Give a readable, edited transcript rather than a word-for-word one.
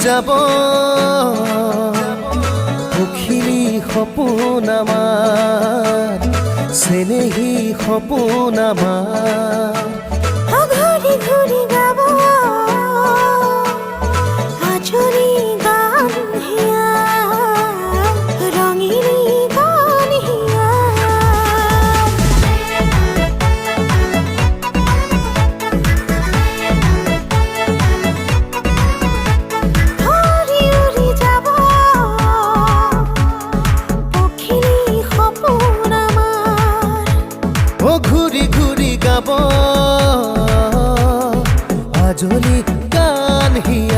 যাব পখিলী সপোন আমাৰ চেনেহী সপোন আমাৰ ঘূৰি ঘূৰি গাব আজৰি গান হিয়া ৰঙিনী গান হিয়া উৰি উৰি যাব পখিলী সপোন আমাৰ ও ঘূৰি ঘূৰি গাব আজলি গান হিয়া